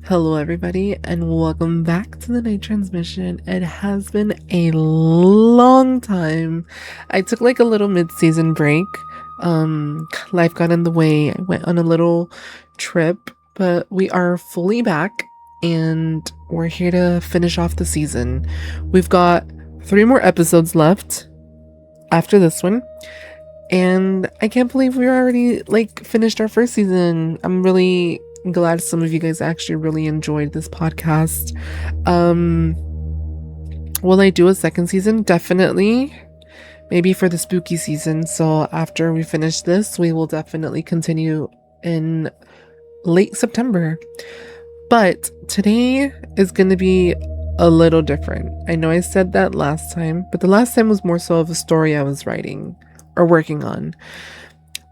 Hello, everybody, and welcome back to the night transmission. It has been a long time. I took like a little mid-season break. Life got in the way. I went on a little trip, but we are fully back and we're here to finish off the season. We've got 3 more episodes left after this one. And I can't believe we already like finished our first season. I'm really glad some of you guys actually really enjoyed this podcast. Will I do a second season? Definitely. Maybe for the spooky season. So after we finish this, we will definitely continue in late September. But today is going to be a little different. I know I said that last time, but the last time was more so of a story I was writing or working on.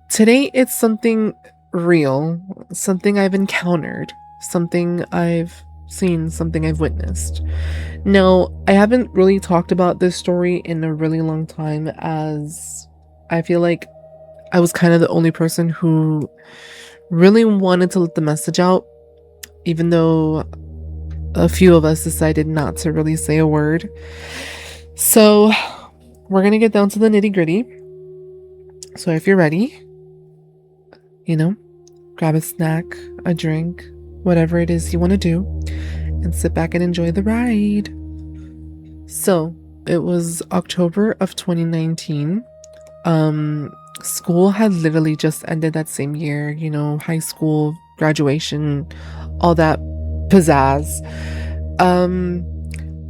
Today it's something real, something I've encountered, something I've seen, something I've witnessed. Now, I haven't really talked about this story in a really long time, as I feel like I was kind of the only person who really wanted to let the message out, even though a few of us decided not to really say a word. So we're gonna get down to the nitty-gritty. So if you're ready, grab a snack, a drink, whatever it is you want to do, and sit back and enjoy the ride. So it was October of 2019. School had literally just ended that same year, high school, graduation, all that pizzazz.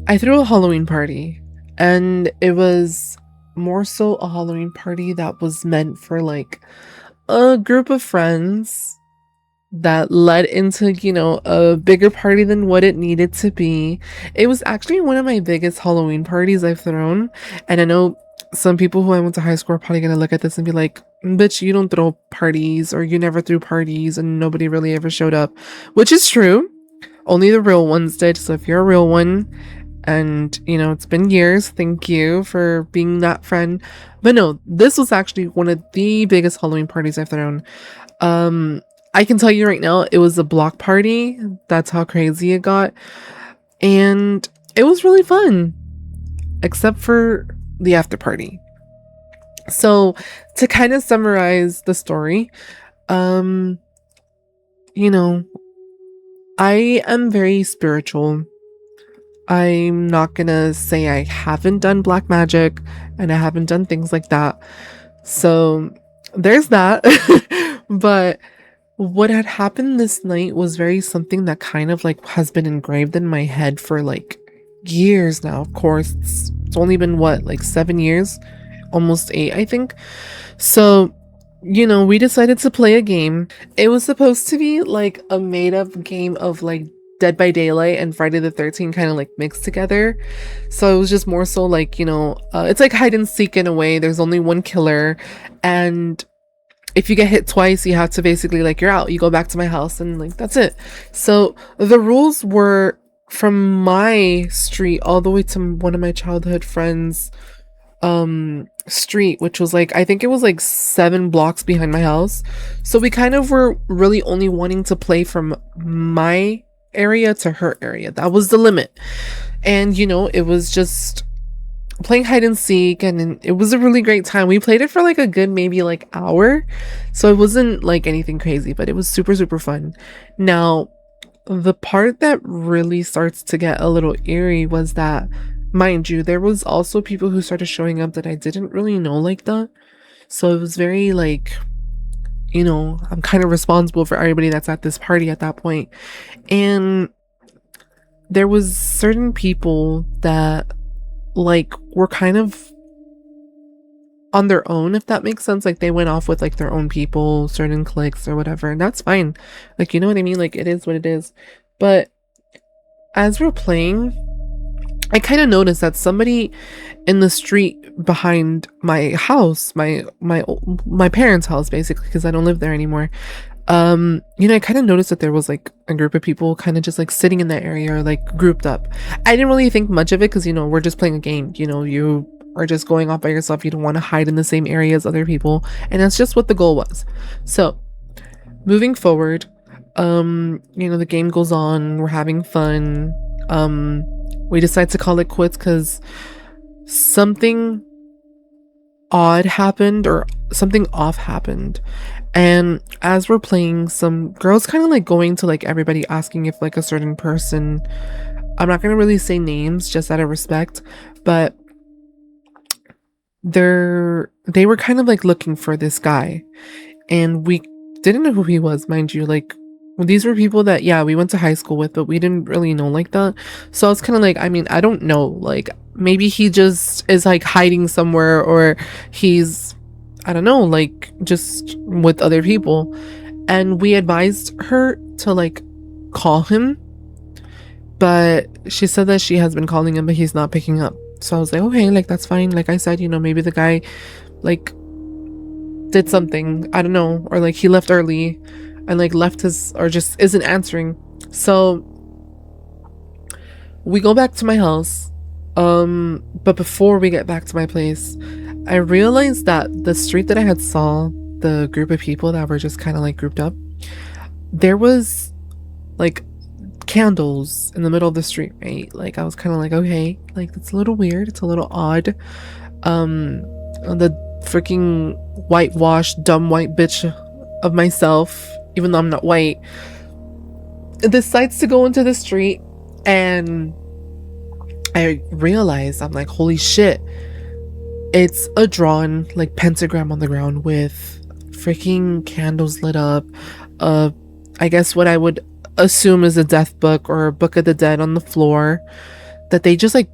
I threw a Halloween party, and it was more so a Halloween party that was meant for like a group of friends that led into, a bigger party than what it needed to be. It was actually one of my biggest Halloween parties I've thrown. And I know some people who I went to high school are probably going to look at this and be like, bitch, you don't throw parties, or you never threw parties and nobody really ever showed up, which is true. Only the real ones did. So if you're a real one, and it's been years, thank you for being that friend. But no, this was actually one of the biggest Halloween parties I've thrown. I can tell you right now, it was a block party. That's how crazy it got. And it was really fun, except for the after party. So to kind of summarize the story, I am very spiritual. I'm not gonna say I haven't done black magic and I haven't done things like that. So there's that. But what had happened this night was very something that kind of like has been engraved in my head for like years now. Of course, it's only been like 7 years, almost 8, I think. So, we decided to play a game. It was supposed to be like a made up game of like Dead by Daylight and Friday the 13th kind of like mixed together. So it was just more so like, it's like hide and seek in a way. There's only one killer, and if you get hit twice, you have to basically like, you're out. You go back to my house and like, that's it. So the rules were from my street all the way to one of my childhood friends' street, which was like, I think it was like 7 blocks behind my house. So we kind of were really only wanting to play from my area to her area. That was the limit. And it was just playing hide and seek, and it was a really great time. We played it for like a good maybe like hour, so it wasn't like anything crazy, but it was super super fun. Now the part that really starts to get a little eerie was that, mind you, there was also people who started showing up that I didn't really know like that. So it was very like, I'm kind of responsible for everybody that's at this party at that point. And there was certain people that like were kind of on their own, if that makes sense. Like they went off with like their own people, certain cliques or whatever, and that's fine. Like, you know what I mean? Like, it is what it is. But as we're playing, I kind of noticed that somebody in the street behind my house, my parents' house, basically, because I don't live there anymore. I kind of noticed that there was like a group of people kind of just like sitting in that area, or like grouped up. I didn't really think much of it because, we're just playing a game. You are just going off by yourself. You don't want to hide in the same area as other people. And that's just what the goal was. So moving forward, The game goes on, we're having fun. We decide to call it quits because something odd happened, or something off happened. And as we're playing, some girls kind of like going to like everybody, asking if like a certain person, I'm not gonna really say names just out of respect, but they were kind of like looking for this guy, and we didn't know who he was, mind you. Like, these were people that, yeah, we went to high school with, but we didn't really know like that. So I was kind of like, I mean, I don't know, like maybe he just is like hiding somewhere, or he's, I don't know, like just with other people. And we advised her to like call him, but she said that she has been calling him, but he's not picking up. So I was like, okay, like that's fine. Like I said, maybe the guy like did something, I don't know, or like he left early and like left his, or just isn't answering. So we go back to my house, but before we get back to my place, I realized that the street that I had saw the group of people that were just kind of like grouped up, there was like candles in the middle of the street, right? Like I was kind of like, okay, like that's a little weird, it's a little odd. The freaking whitewashed dumb white bitch of myself, even though I'm not white, decides to go into the street, and I realized, I'm like, holy shit, it's a drawn like pentagram on the ground with freaking candles lit up, I guess what I would assume is a death book or a book of the dead on the floor that they just like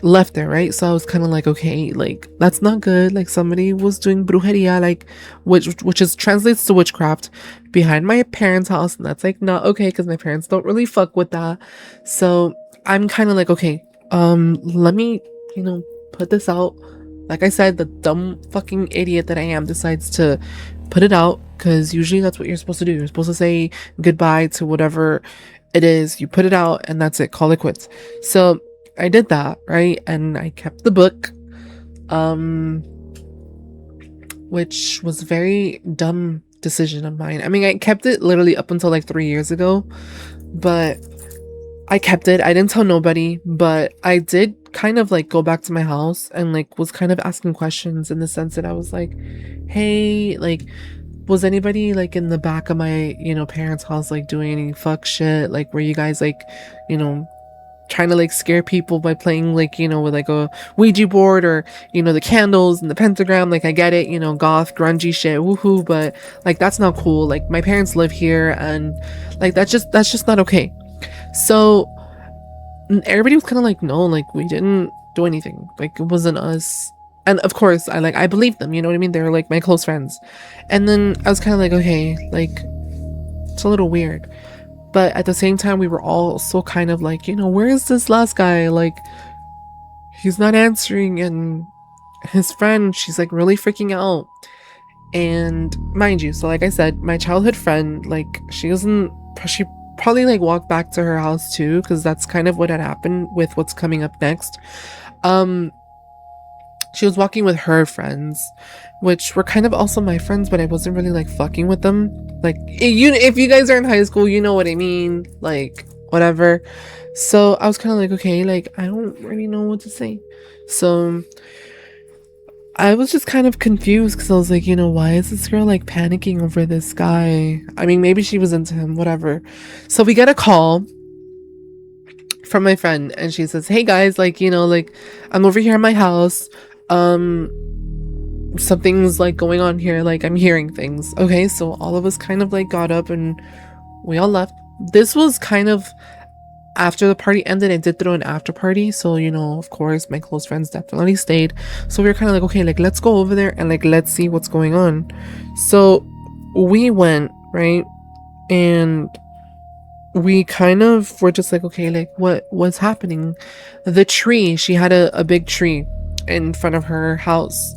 left there, right? So I was kind of like, okay, like that's not good. Like somebody was doing brujeria, like which is translates to witchcraft, behind my parents' house, and that's like not okay because my parents don't really fuck with that. So I'm kind of like, okay, let me put this out. Like I said, the dumb fucking idiot that I am decides to put it out, because usually that's what you're supposed to do. You're supposed to say goodbye to whatever it is, you put it out, and that's it, call it quits. So I did that, right? And I kept the book, which was a very dumb decision of mine. I mean, I kept it literally up until like 3 years ago, but I kept it. I didn't tell nobody, but I did kind of like go back to my house and like was kind of asking questions, in the sense that I was like, hey, like, was anybody like in the back of my, parents' house like doing any fuck shit? Like, were you guys like, trying to like scare people by playing like, with like a Ouija board, or, the candles and the pentagram? Like, I get it, goth, grungy shit, woohoo, but like that's not cool. Like, my parents live here, and like that's just not okay. So everybody was kind of like, no, like we didn't do anything, like it wasn't us. And of course I believed them, you know what I mean? They're like my close friends. And then I was kind of like, okay, like it's a little weird. But at the same time, we were all so kind of like, where is this last guy? Like, he's not answering. And his friend, she's like really freaking out. And mind you, so like I said, my childhood friend, like she probably like walked back to her house too, because that's kind of what had happened with what's coming up next. She was walking with her friends, which were kind of also my friends, but I wasn't really like fucking with them. Like, if you guys are in high school, you know what I mean, like whatever. So I was kind of like, okay, like I don't really know what to say. So I was just kind of confused, because I was like, why is this girl like panicking over this guy? I mean, maybe she was into him, whatever. So we get a call from my friend, and she says, hey guys, like, like I'm over here at my house, something's like going on here, like I'm hearing things. Okay, so all of us kind of like got up and we all left. This was kind of after the party ended. I did throw an after party, so of course my close friends definitely stayed. So we were kind of like, okay, like let's go over there and like let's see what's going on. So we went, right? And we kind of were just like, okay, like what's happening? The tree, she had a big tree in front of her house.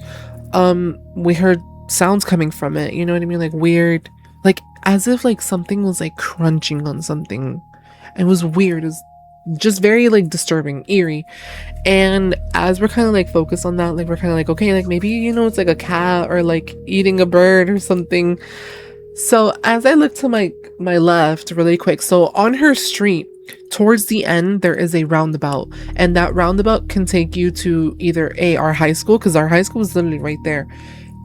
We heard sounds coming from it, you know what I mean? Like weird, like as if like something was like crunching on something. It was weird. It was just very like disturbing, eerie. And as we're kind of like focused on that, like we're kind of like, okay, like maybe it's like a cat or like eating a bird or something. So as I look to my left really quick, so on her street, towards the end, there is a roundabout, and that roundabout can take you to either our high school, because our high school is literally right there.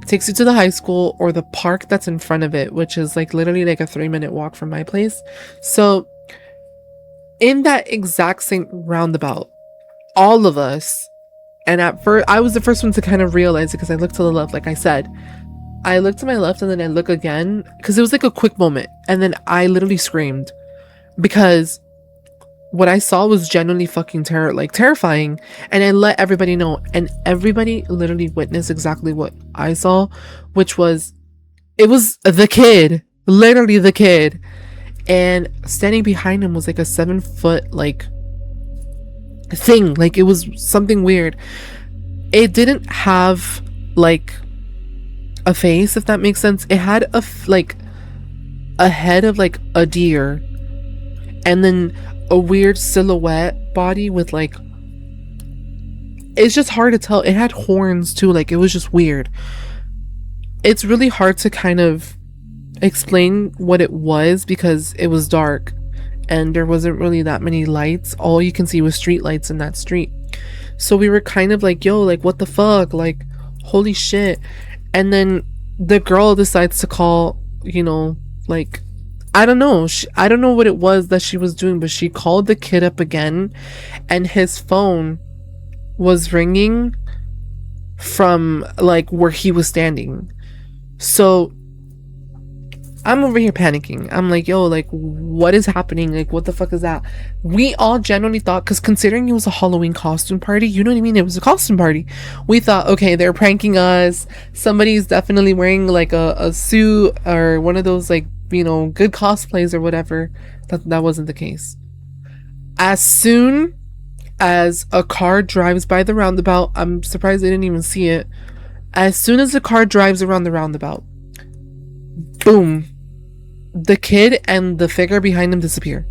It takes you to the high school or the park that's in front of it, which is like literally like a 3-minute walk from my place. So in that exact same roundabout, all of us, and at first I was the first one to kind of realize it because I looked to the left, like I said. I looked to my left and then I look again because it was like a quick moment, and then I literally screamed because what I saw was genuinely fucking terrifying, and I let everybody know, and everybody literally witnessed exactly what I saw, which was it was the kid, literally the kid, and standing behind him was like a 7-foot like thing, like it was something weird. It didn't have like a face, if that makes sense. It had like a head of like a deer, and then a weird silhouette body with like, it's just hard to tell. It had horns too, like it was just weird. It's really hard to kind of explain what it was because it was dark and there wasn't really that many lights. All you can see was street lights in that street. So we were kind of like, yo, like what the fuck, like holy shit. And then the girl decides to call, you know, like, I don't know. I don't know what it was that she was doing, but she called the kid up again, and his phone was ringing from like where he was standing. So I'm over here panicking. I'm like, yo, like what is happening? Like what the fuck is that? We all genuinely thought, because considering it was a Halloween costume party, you know what I mean? It was a costume party. We thought, okay, they're pranking us. Somebody's definitely wearing like a suit or one of those like, you know, good cosplays or whatever. That wasn't the case. As soon as a car drives by the roundabout, I'm surprised they didn't even see it. As soon as the car drives around the roundabout, boom, the kid and the figure behind him disappear.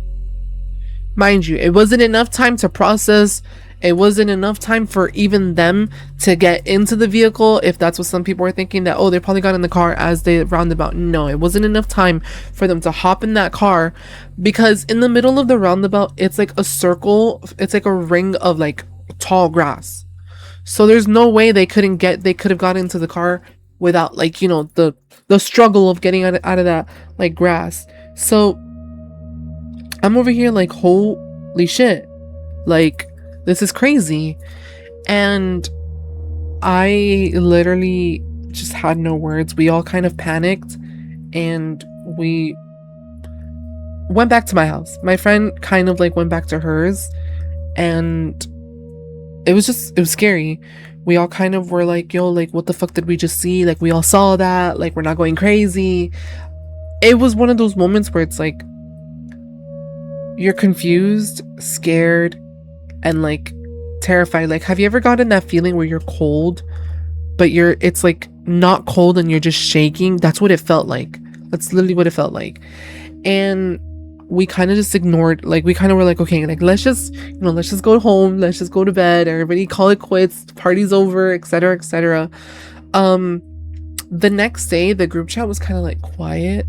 Mind you, it wasn't enough time to process. It wasn't enough time for even them to get into the vehicle, if that's what some people were thinking, that, oh, they probably got in the car as they roundabout. No, it wasn't enough time for them to hop in that car, because in the middle of the roundabout, it's like a circle. It's like a ring of like tall grass. So there's no way they could have got into the car without like, you know, the struggle of getting out of that like grass. So I'm over here like, holy shit, like this is crazy. And I literally just had no words. We all kind of panicked and we went back to my house. My friend kind of like went back to hers, and it was scary. We all kind of were like, yo, like what the fuck did we just see? Like we all saw that, like we're not going crazy. It was one of those moments where it's like you're confused, scared, and like terrified. Like, have you ever gotten that feeling where you're cold but it's like not cold and you're just shaking? That's what it felt like. That's literally what it felt like. And we kind of just ignored, like we kind of were like, okay, like let's just go home, let's just go to bed, everybody call it quits, the party's over, etc, etc. The next day the group chat was kind of like quiet.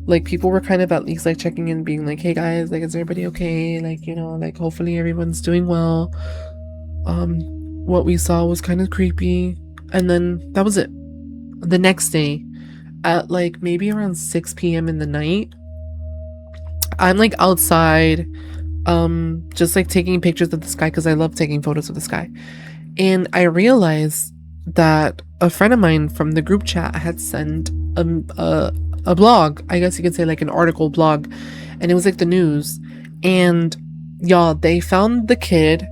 Like people were kind of at least like checking in, being like, hey guys, like is everybody okay, like, you know, like hopefully everyone's doing well. What we saw was kind of creepy, and then that was it. The next day at like maybe around 6 p.m. in the night, I'm like outside, just like taking pictures of the sky because I love taking photos of the sky. And I realized that a friend of mine from the group chat had sent a blog, I guess you could say like an article blog, and it was like the news. And y'all, they found the kid.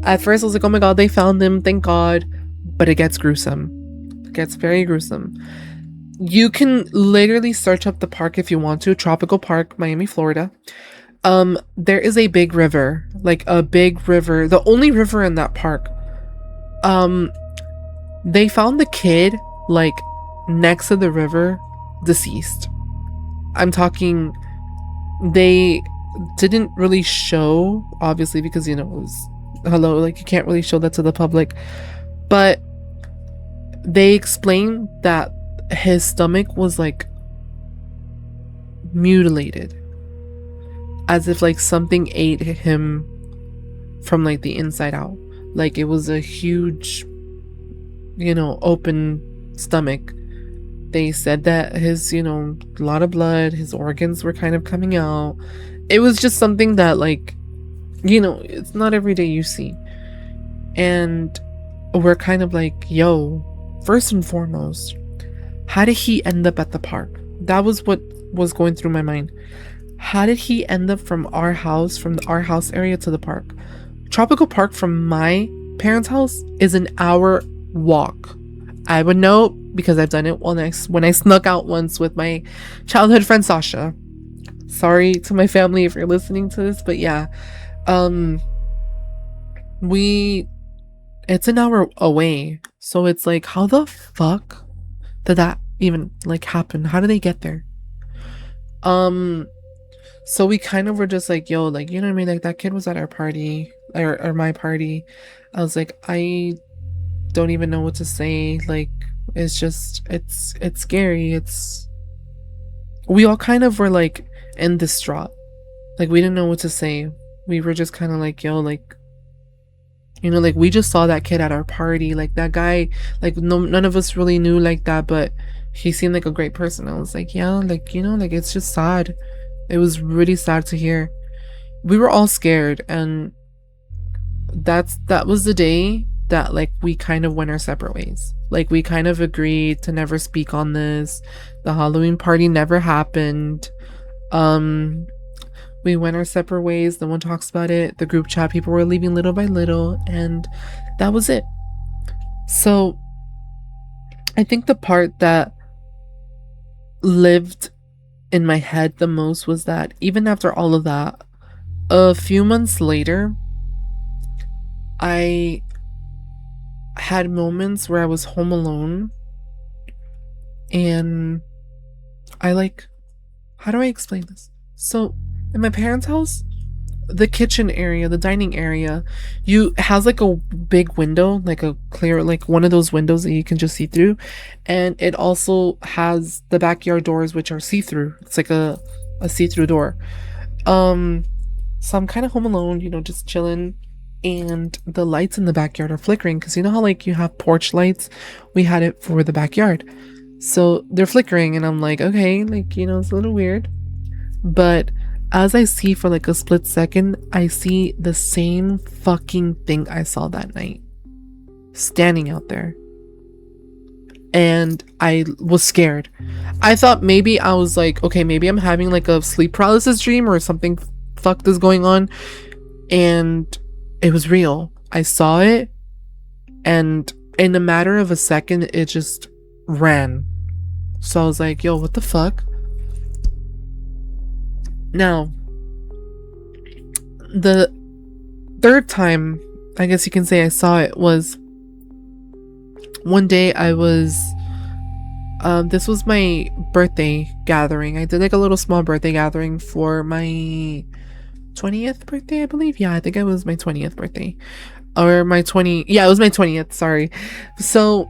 At first I was like, oh my god, they found him, thank god. But it gets gruesome. It gets very gruesome. You can literally search up the park if you want to. Tropical Park, Miami, Florida. There is a big river, like a big river, the only river in that park. They found the kid like next to the river, deceased. I'm talking, they didn't really show, obviously, because, you know, it was, hello, like you can't really show that to the public, but they explained that his stomach was like mutilated, as if like something ate him from like the inside out. Like it was a huge, open stomach. They said that his, a lot of blood, his organs were kind of coming out. It was just something that, like, it's not every day you see. And we're kind of like, yo, first and foremost, how did he end up at the park? That was what was going through my mind. How did he end up from our house area to the park? Tropical Park from my parents' house is an hour walk. I would know because I've done it when I snuck out once with my childhood friend Sasha. Sorry to my family if you're listening to this, but yeah. It's an hour away. So it's like, how the fuck did that even like happen? How did they get there? So we kind of were just like, yo, like, you know what I mean? Like that kid was at our party or my party. I was like, I don't even know what to say. Like, it's just, it's scary. We all kind of were like in distraught. Like we didn't know what to say. We were just kind of like, yo, like, like we just saw that kid at our party. Like that guy, like none of us really knew like that, but he seemed like a great person. I was like, yeah, like, like it's just sad. It was really sad to hear. We were all scared, and that was the day that like we kind of went our separate ways. Like we kind of agreed to never speak on this. The Halloween party never happened. We went our separate ways. No one talks about it. The group chat, people were leaving little by little, and that was it. So I think the part that lived in my head the most was that even after all of that, a few months later, I had moments where I was home alone, and I like, how do I explain this? So in my parents' house, the kitchen area, the dining area, has like a big window, like a clear, like one of those windows that you can just see through, and it also has the backyard doors which are see-through. It's like a see-through door. So I'm kind of home alone, just chilling, and the lights in the backyard are flickering because you know how like you have porch lights? We had it for the backyard, so they're flickering, and I'm like, okay, like, it's a little weird, but as I see for like a split second, I see the same fucking thing I saw that night standing out there. And I was scared. I thought maybe I was like, okay, maybe I'm having like a sleep paralysis dream or something fucked is going on. And it was real. I saw it, and in a matter of a second, it just ran. So I was like, yo, what the fuck? Now, the third time, I guess you can say I saw it, was one day I was, this was my birthday gathering. I did like a little small birthday gathering for my 20th birthday, I believe. Yeah, I think it was my 20th birthday. Or my yeah, it was my 20th, sorry. So,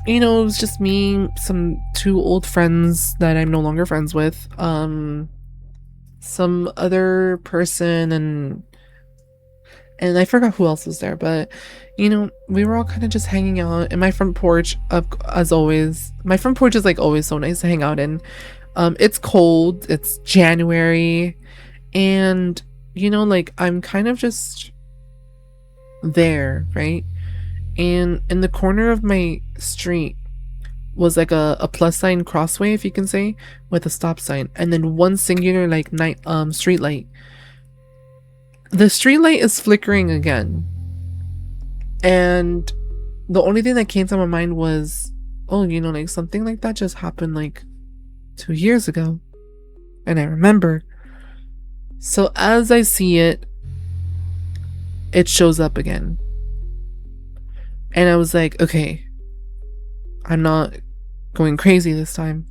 it was just me, two old friends that I'm no longer friends with, some other person, and I forgot who else was there, but we were all kind of just hanging out in my front porch. As always, my front porch is like always so nice to hang out in. It's cold, it's January, and like I'm kind of just there, right? And in the corner of my street was like a plus sign crossway, if you can say, with a stop sign, and then one singular like night street light. The street light is flickering again, and the only thing that came to my mind was, oh, like something like that just happened like 2 years ago, and I remember. So as I see it, it shows up again, and I was like, okay, I'm not going crazy this time.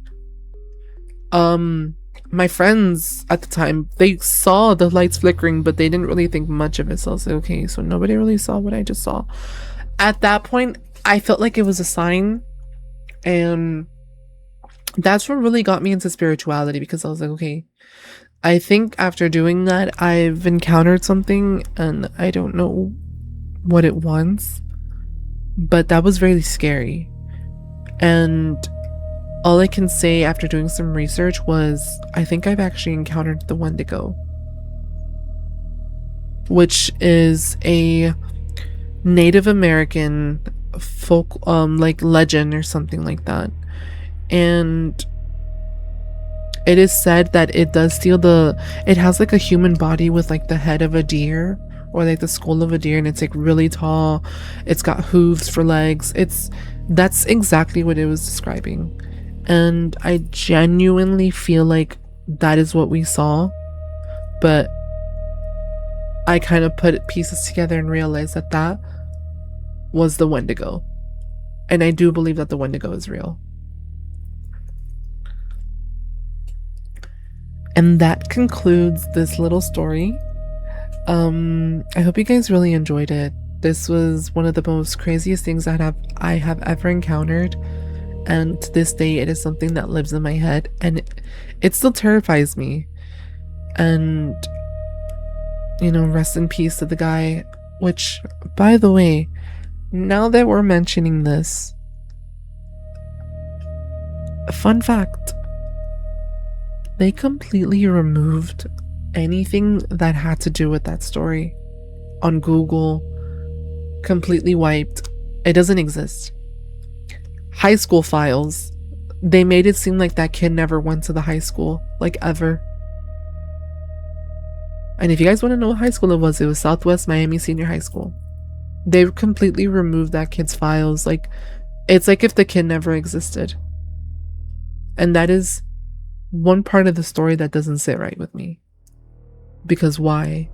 My friends at the time, they saw the lights flickering, but they didn't really think much of it. So I was like, okay, so nobody really saw what I just saw. At that point, I felt like it was a sign, and That's what really got me into spirituality, because I was like, okay, I think after doing that, I've encountered something and I don't know what it was, but that was really scary. And all I can say after doing some research was I think I've actually encountered the Wendigo, which is a Native American folk like legend or something like that. And it is said that it does steal it has like a human body with like the head of a deer, or like the skull of a deer, and it's like really tall. It's got hooves for legs. That's exactly what it was describing. And I genuinely feel like that is what we saw. But I kind of put pieces together and realized that that was the Wendigo. And I do believe that the Wendigo is real. And that concludes this little story. I hope you guys really enjoyed it. This was one of the most craziest things that I have ever encountered, and to this day it is something that lives in my head, and it still terrifies me. And you know, rest in peace to the guy. Which, by the way, now that we're mentioning this, a fun fact, they completely removed anything that had to do with that story on Google. Completely wiped. It doesn't exist. High school files, they made it seem like that kid never went to the high school, like ever. And if you guys want to know what high school it was Southwest Miami Senior High School. They completely removed that kid's files. Like, it's like if the kid never existed. And that is one part of the story that doesn't sit right with me. Because why?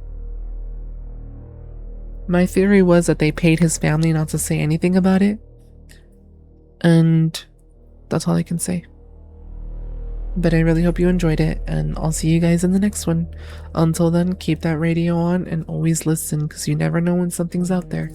My theory was that they paid his family not to say anything about it. And that's all I can say. But I really hope you enjoyed it, and I'll see you guys in the next one. Until then, keep that radio on and always listen, because you never know when something's out there.